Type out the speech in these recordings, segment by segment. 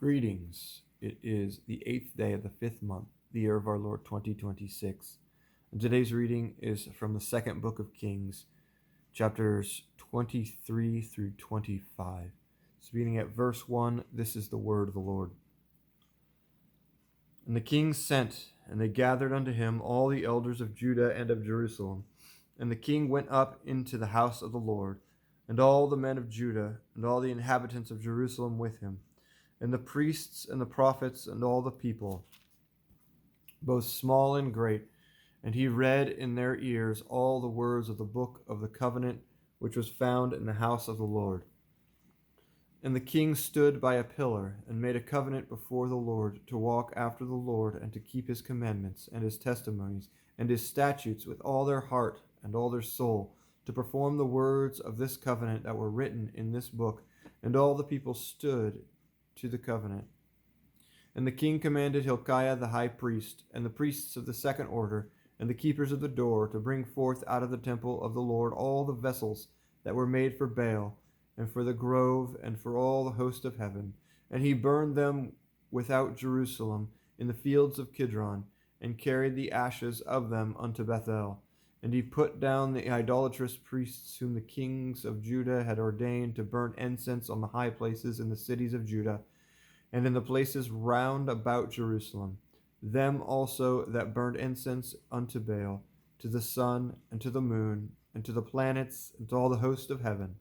Greetings. It is the 8th day of the 5th month, the year of our Lord 2026. And today's reading is from the second book of Kings, chapters 23 through 25. So beginning at verse 1, this is the word of the Lord. And the king sent, and they gathered unto him all the elders of Judah and of Jerusalem. And the king went up into the house of the Lord, and all the men of Judah, and all the inhabitants of Jerusalem with him, and the priests and the prophets and all the people, both small and great. And he read in their ears all the words of the book of the covenant which was found in the house of the Lord. And the king stood by a pillar, and made a covenant before the Lord, to walk after the Lord, and to keep his commandments, and his testimonies, and his statutes with all their heart and all their soul, to perform the words of this covenant that were written in this book. And all the people stood to the covenant. And the king commanded Hilkiah the high priest, and the priests of the second order, and the keepers of the door, to bring forth out of the temple of the Lord all the vessels that were made for Baal, and for the grove, and for all the host of heaven. And he burned them without Jerusalem, in the fields of Kidron, and carried the ashes of them unto Bethel. And he put down the idolatrous priests whom the kings of Judah had ordained to burn incense on the high places in the cities of Judah, and in the places round about Jerusalem, them also that burned incense unto Baal, to the sun, and to the moon, and to the planets, and to all the host of heaven.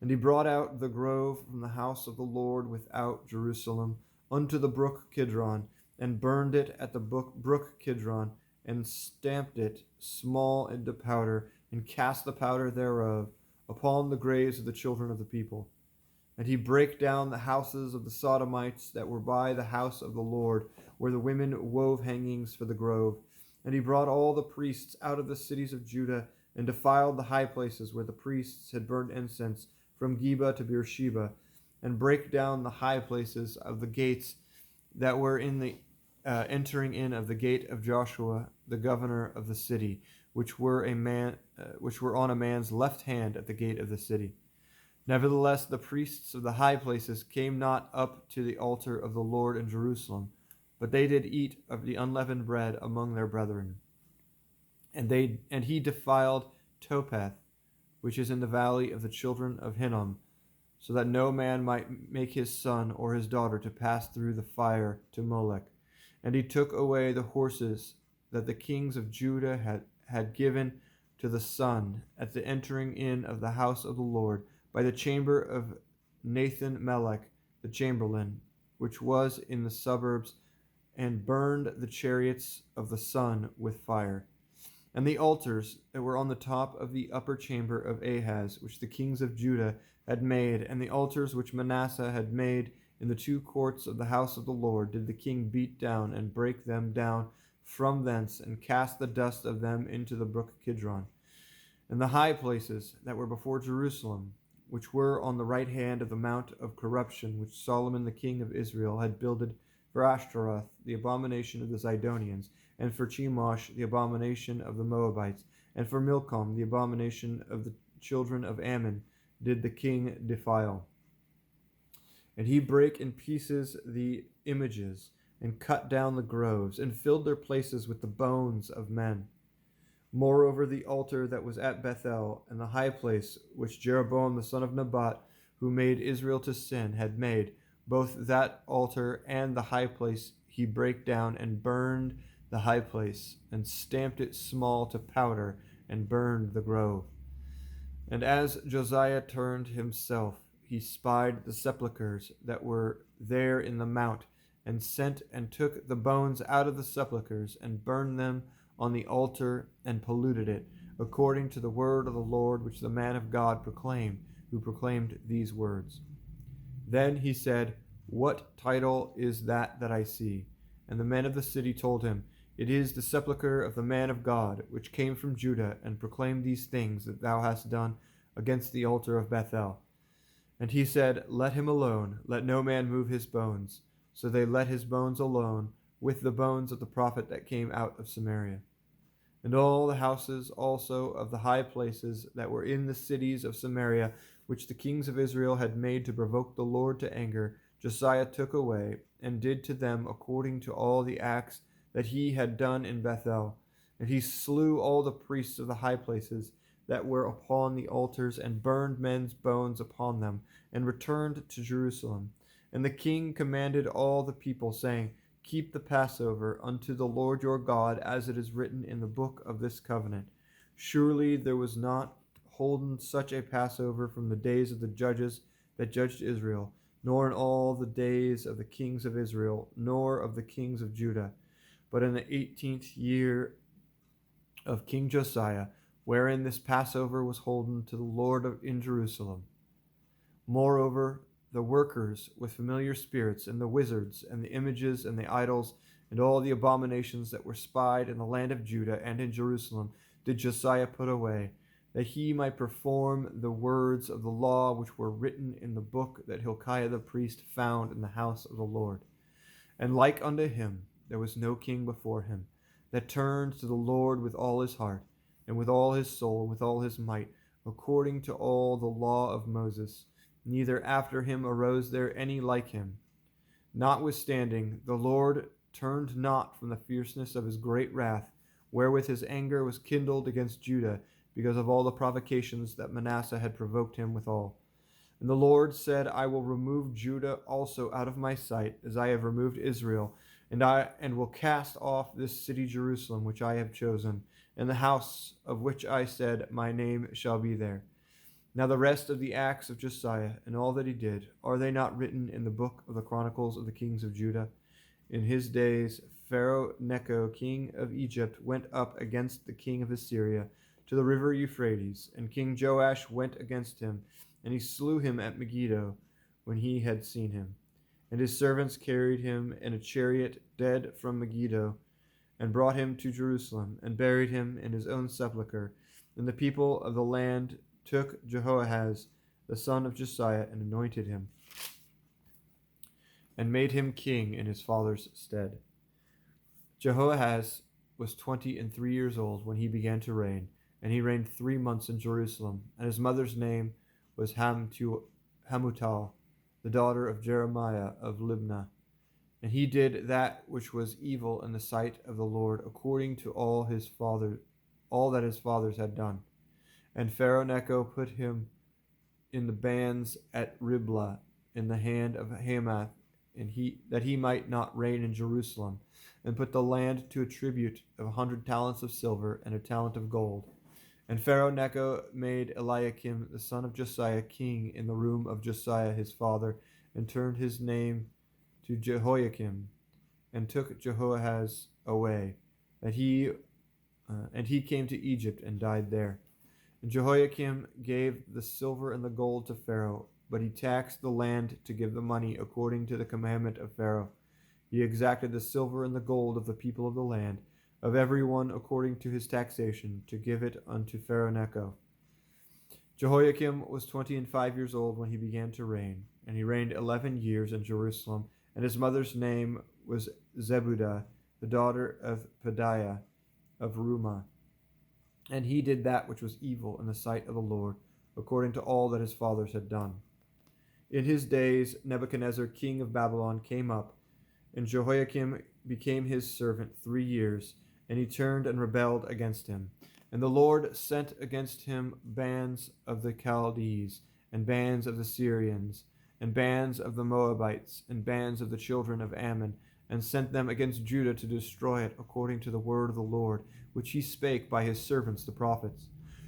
And he brought out the grove from the house of the Lord without Jerusalem unto the brook Kidron, and burned it at the brook Kidron, and stamped it small into powder, and cast the powder thereof upon the graves of the children of the people. And he brake down the houses of the Sodomites that were by the house of the Lord, where the women wove hangings for the grove. And he brought all the priests out of the cities of Judah, and defiled the high places where the priests had burned incense, from Geba to Beersheba, and brake down the high places of the gates that were in the entering in of the gate of Joshua, the governor of the city, which were on a man's left hand at the gate of the city. Nevertheless, the priests of the high places came not up to the altar of the Lord in Jerusalem, but they did eat of the unleavened bread among their brethren. And he defiled Topheth, which is in the valley of the children of Hinnom, so that no man might make his son or his daughter to pass through the fire to Molech. And he took away the horses that the kings of Judah had given to the sun at the entering in of the house of the Lord, by the chamber of Nathan Melech the chamberlain, which was in the suburbs, and burned the chariots of the sun with fire. And the altars that were on the top of the upper chamber of Ahaz, which the kings of Judah had made, and the altars which Manasseh had made in the two courts of the house of the Lord, did the king beat down, and break them down from thence, and cast the dust of them into the brook Kidron. And the high places that were before Jerusalem, which were on the right hand of the mount of corruption, which Solomon the king of Israel had builded for Ashtaroth, the abomination of the Zidonians, and for Chemosh, the abomination of the Moabites, and for Milcom, the abomination of the children of Ammon, did the king defile. And he brake in pieces the images, and cut down the groves, and filled their places with the bones of men. Moreover, the altar that was at Bethel, and the high place which Jeroboam the son of Nebat, who made Israel to sin, had made, both that altar and the high place he brake down, and burned the high place, and stamped it small to powder, and burned the grove. And as Josiah turned himself, he spied the sepulchres that were there in the mount, and sent and took the bones out of the sepulchres, and burned them on the altar, and polluted it, according to the word of the Lord which the man of God proclaimed, who proclaimed these words. Then he said, What title is that I see? And the men of the city told him, It is the sepulchre of the man of God, which came from Judah, and proclaimed these things that thou hast done against the altar of Bethel. And he said, Let him alone, let no man move his bones. So they let his bones alone, with the bones of the prophet that came out of Samaria. And all the houses also of the high places that were in the cities of Samaria which the kings of Israel had made to provoke the Lord to anger, Josiah took away, and did to them according to all the acts that he had done in Bethel. And he slew all the priests of the high places that were upon the altars, and burned men's bones upon them, and returned to Jerusalem. And the king commanded all the people, saying, Keep the Passover unto the Lord your God, as it is written in the book of this covenant. Surely there was not holden such a Passover from the days of the judges that judged Israel, nor in all the days of the kings of Israel, nor of the kings of Judah, but in the 18th year of King Josiah, wherein this Passover was holden to the Lord in Jerusalem. Moreover, the workers with familiar spirits, and the wizards, and the images, and the idols, and all the abominations that were spied in the land of Judah and in Jerusalem, did Josiah put away, that he might perform the words of the law which were written in the book that Hilkiah the priest found in the house of the Lord. And like unto him, there was no king before him, that turned to the Lord with all his heart, and with all his soul, and with all his might, according to all the law of Moses. Neither after him arose there any like him. Notwithstanding, the Lord turned not from the fierceness of his great wrath, wherewith his anger was kindled against Judah, because of all the provocations that Manasseh had provoked him withal. And the Lord said, I will remove Judah also out of my sight, as I have removed Israel, and will cast off this city Jerusalem, which I have chosen, and the house of which I said, My name shall be there. Now the rest of the acts of Josiah, and all that he did, are they not written in the book of the Chronicles of the kings of Judah? In his days Pharaoh Necho, king of Egypt, went up against the king of Assyria to the river Euphrates, and King Joash went against him, and he slew him at Megiddo when he had seen him. And his servants carried him in a chariot dead from Megiddo, and brought him to Jerusalem, and buried him in his own sepulchre. And the people of the land took Jehoahaz, the son of Josiah, and anointed him, and made him king in his father's stead. Jehoahaz was 23 years old when he began to reign, and he reigned 3 months in Jerusalem. And his mother's name was Hamutal, the daughter of Jeremiah of Libnah. And he did that which was evil in the sight of the Lord, according to all that his fathers had done. And Pharaoh Necho put him in the bands at Riblah, in the hand of Hamath, that he might not reign in Jerusalem, and put the land to a tribute of 100 talents of silver and a talent of gold. And Pharaoh Necho made Eliakim the son of Josiah king in the room of Josiah his father, and turned his name to Jehoiakim, and took Jehoahaz away, and he came to Egypt and died there. And Jehoiakim gave the silver and the gold to Pharaoh, but he taxed the land to give the money according to the commandment of Pharaoh. He exacted the silver and the gold of the people of the land, of every one according to his taxation, to give it unto Pharaoh Necho. Jehoiakim was 25 years old when he began to reign, and he reigned 11 years in Jerusalem, and his mother's name was Zebudah, the daughter of Pedaiah of Rumah. And he did that which was evil in the sight of the Lord, according to all that his fathers had done. In his days Nebuchadnezzar king of Babylon came up, and Jehoiakim became his servant 3 years, and he turned and rebelled against him. And the Lord sent against him bands of the Chaldees, and bands of the Syrians, and bands of the Moabites, and bands of the children of Ammon, and sent them against Judah to destroy it, according to the word of the Lord, which he spake by his servants the prophets.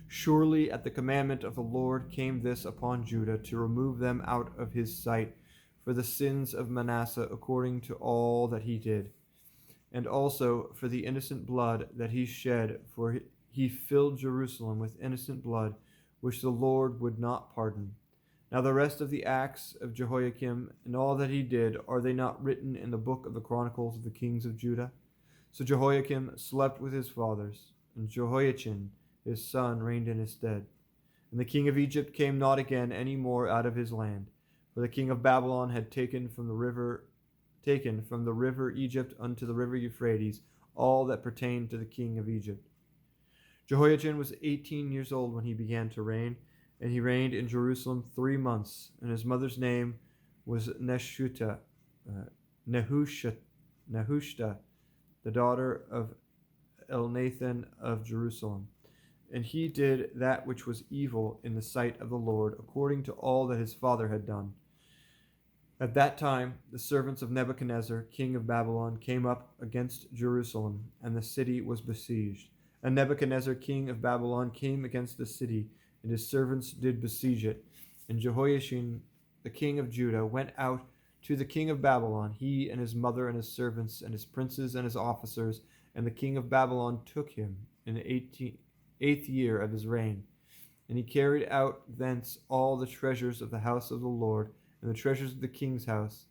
Surely at the commandment of the Lord came this upon Judah, to remove them out of his sight, for the sins of Manasseh, according to all that he did, and also for the innocent blood that he shed, for he filled Jerusalem with innocent blood, which the Lord would not pardon. Now the rest of the acts of Jehoiakim, and all that he did, are they not written in the book of the Chronicles of the kings of Judah? So Jehoiakim slept with his fathers, and Jehoiachin his son reigned in his stead. And the king of Egypt came not again any more out of his land, for the king of Babylon had taken from the river Egypt unto the river Euphrates all that pertained to the king of Egypt. Jehoiachin was 18 years old when he began to reign, and he reigned in Jerusalem 3 months. And his mother's name was Nehushta, the daughter of Elnathan of Jerusalem. And he did that which was evil in the sight of the Lord, according to all that his father had done. At that time, the servants of Nebuchadnezzar, king of Babylon, came up against Jerusalem, and the city was besieged. And Nebuchadnezzar, king of Babylon, came against the city, and his servants did besiege it. And Jehoiachin, the king of Judah, went out to the king of Babylon, he and his mother and his servants and his princes and his officers, and the king of Babylon took him in the eighth year of his reign. And he carried out thence all the treasures of the house of the Lord, and the treasures of the king's house,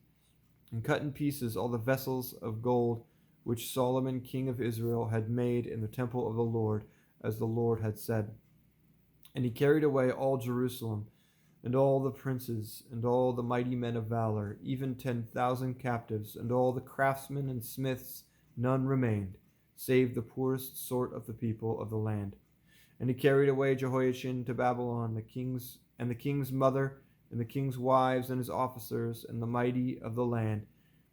and cut in pieces all the vessels of gold which Solomon king of Israel had made in the temple of the Lord, as the Lord had said. And he carried away all Jerusalem, and all the princes, and all the mighty men of valor, even 10,000 captives, and all the craftsmen and smiths, none remained, save the poorest sort of the people of the land. And he carried away Jehoiachin to Babylon, the king's mother, and the king's wives, and his officers, and the mighty of the land.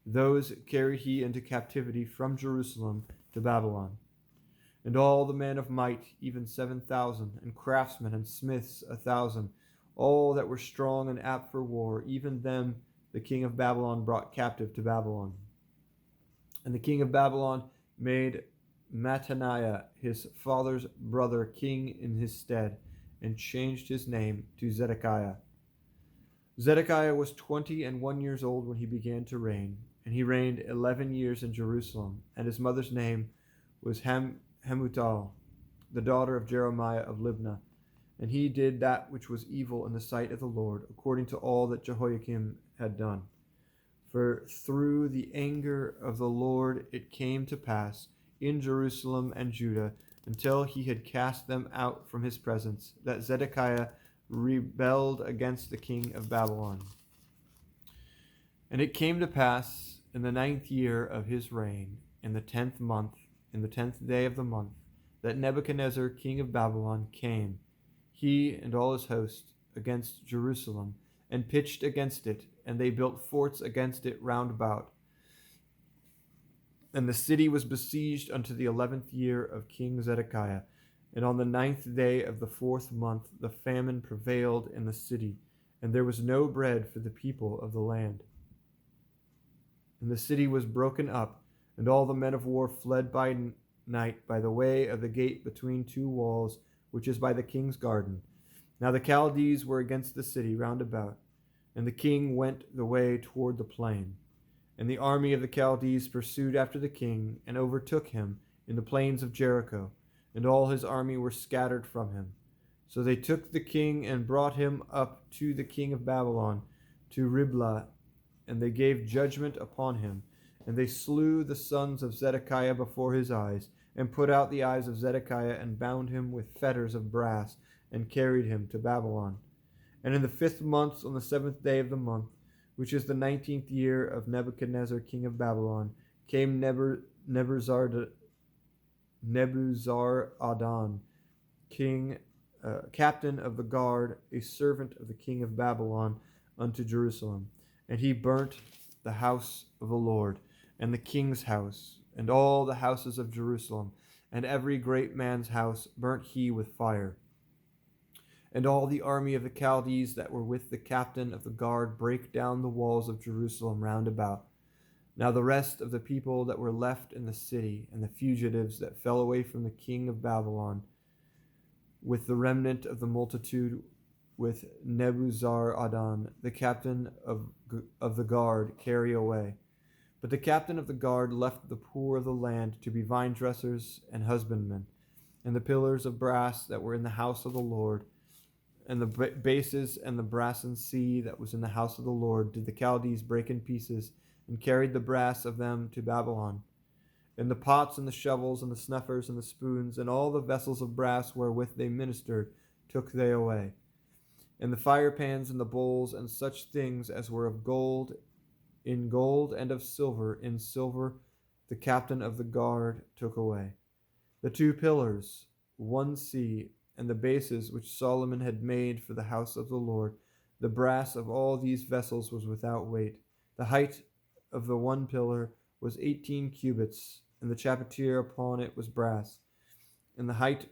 Those carried he into captivity from Jerusalem to Babylon. And all the men of might, even 7,000, and craftsmen and smiths 1,000, all that were strong and apt for war, even them the king of Babylon brought captive to Babylon. And the king of Babylon made Mattaniah, his father's brother, king in his stead, and changed his name to Zedekiah. Zedekiah was 21 years old when he began to reign, and he reigned 11 years in Jerusalem, and his mother's name was Hamutal, the daughter of Jeremiah of Libnah. And he did that which was evil in the sight of the Lord, according to all that Jehoiakim had done. For through the anger of the Lord it came to pass in Jerusalem and Judah, until he had cast them out from his presence, that Zedekiah rebelled against the king of Babylon. And it came to pass in the 9th year of his reign, in the 10th month, in the 10th day of the month, that Nebuchadnezzar king of Babylon came, he and all his host, against Jerusalem, and pitched against it, and they built forts against it round about. And the city was besieged unto the 11th year of King Zedekiah. And on the 9th day of the 4th month the famine prevailed in the city, and there was no bread for the people of the land. And the city was broken up, and all the men of war fled by night by the way of the gate between two walls, which is by the king's garden. Now the Chaldees were against the city round about, and the king went the way toward the plain. And the army of the Chaldees pursued after the king, and overtook him in the plains of Jericho, and all his army were scattered from him. So they took the king and brought him up to the king of Babylon, to Riblah, and they gave judgment upon him. And they slew the sons of Zedekiah before his eyes, and put out the eyes of Zedekiah, and bound him with fetters of brass, and carried him to Babylon. And in the 5th month, on the 7th day of the month, which is the 19th year of Nebuchadnezzar king of Babylon, came Nebuzaradan, captain of the guard, a servant of the king of Babylon, unto Jerusalem. And he burnt the house of the Lord, and the king's house, and all the houses of Jerusalem, and every great man's house burnt he with fire. And all the army of the Chaldees that were with the captain of the guard brake down the walls of Jerusalem round about. Now the rest of the people that were left in the city, and the fugitives that fell away from the king of Babylon, with the remnant of the multitude, with Nebuzaradan, the captain of the guard, carry away. But the captain of the guard left the poor of the land to be vine dressers and husbandmen, and the pillars of brass that were in the house of the Lord, and the bases and the brassen sea that was in the house of the Lord, did the Chaldees break in pieces, and carried the brass of them to Babylon. And the pots and the shovels and the snuffers and the spoons and all the vessels of brass wherewith they ministered took they away. And the firepans and the bowls and such things as were of gold, in gold, and of silver, in silver, the captain of the guard took away. The 2 pillars, one sea, and the bases which Solomon had made for the house of the Lord. The brass of all these vessels was without weight. The height of the one pillar was 18 cubits, and the chapiter upon it was brass. And the height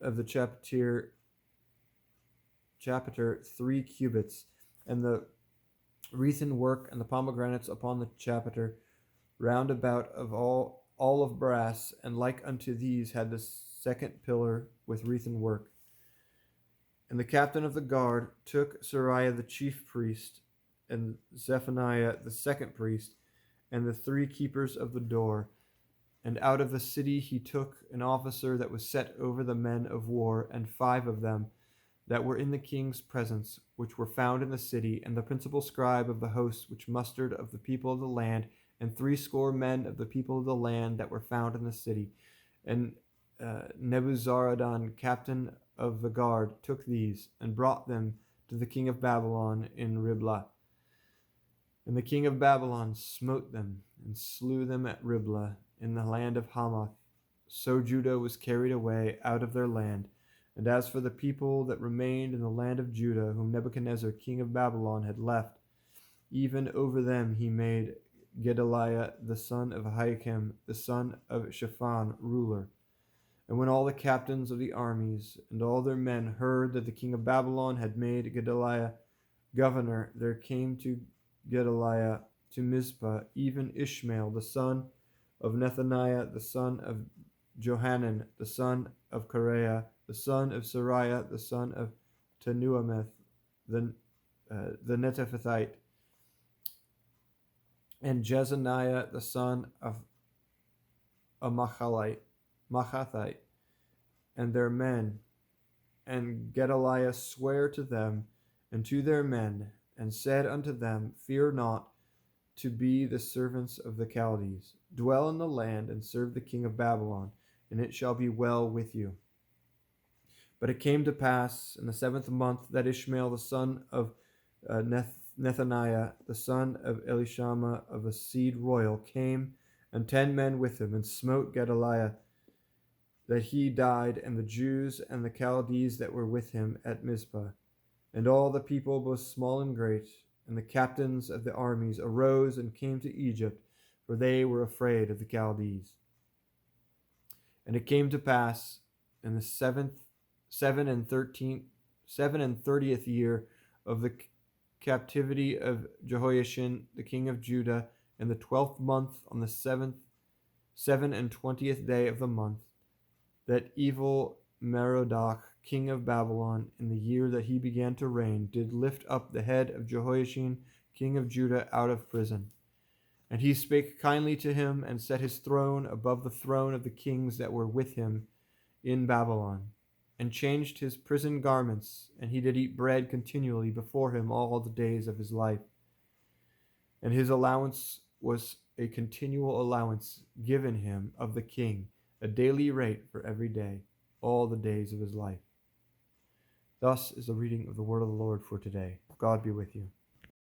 of the chapiter 3 cubits, and the wreathen work and the pomegranates upon the chapiter round about of all of brass, and like unto these had the second pillar with wreathen work. And the captain of the guard took Sariah the chief priest, and Zephaniah the second priest, and the 3 keepers of the door, and out of the city he took an officer that was set over the men of war, and 5 of them that were in the king's presence, which were found in the city, and the principal scribe of the host which mustered of the people of the land, and 60 men of the people of the land that were found in the city. And Nebuzaradan, captain of the guard, took these, and brought them to the king of Babylon in Riblah. And the king of Babylon smote them, and slew them at Riblah, in the land of Hamath. So Judah was carried away out of their land. And as for the people that remained in the land of Judah, whom Nebuchadnezzar king of Babylon had left, even over them he made Gedaliah the son of Ahikam, the son of Shaphan, ruler. And when all the captains of the armies and all their men heard that the king of Babylon had made Gedaliah governor, there came to Gedaliah to Mizpah even Ishmael the son of Nethaniah, the son of Johanan, the son of Kareah, the son of Sariah, the son of Tenuameth, the Netophathite, and Jezaniah, the son of a Machathite, and their men. And Gedaliah sware to them and to their men, and said unto them, Fear not to be the servants of the Chaldees. Dwell in the land, and serve the king of Babylon, and it shall be well with you. But it came to pass in the 7th month that Ishmael the son of Nethaniah, the son of Elishama of the seed royal, came, and 10 men with him, and smote Gedaliah, that he died, and the Jews and the Chaldees that were with him at Mizpah. And all the people, both small and great, and the captains of the armies, arose and came to Egypt, for they were afraid of the Chaldees. And it came to pass in the 7 and 30th year of the captivity of Jehoiachin the king of Judah, in the 12th month, on the 7 and 20th day of the month, that evil Merodach king of Babylon, in the year that he began to reign, did lift up the head of Jehoiachin king of Judah out of prison. And he spake kindly to him, and set his throne above the throne of the kings that were with him in Babylon, and changed his prison garments, and he did eat bread continually before him all the days of his life. And his allowance was a continual allowance given him of the king, a daily rate for every day, all the days of his life. Thus is the reading of the word of the Lord for today. God be with you.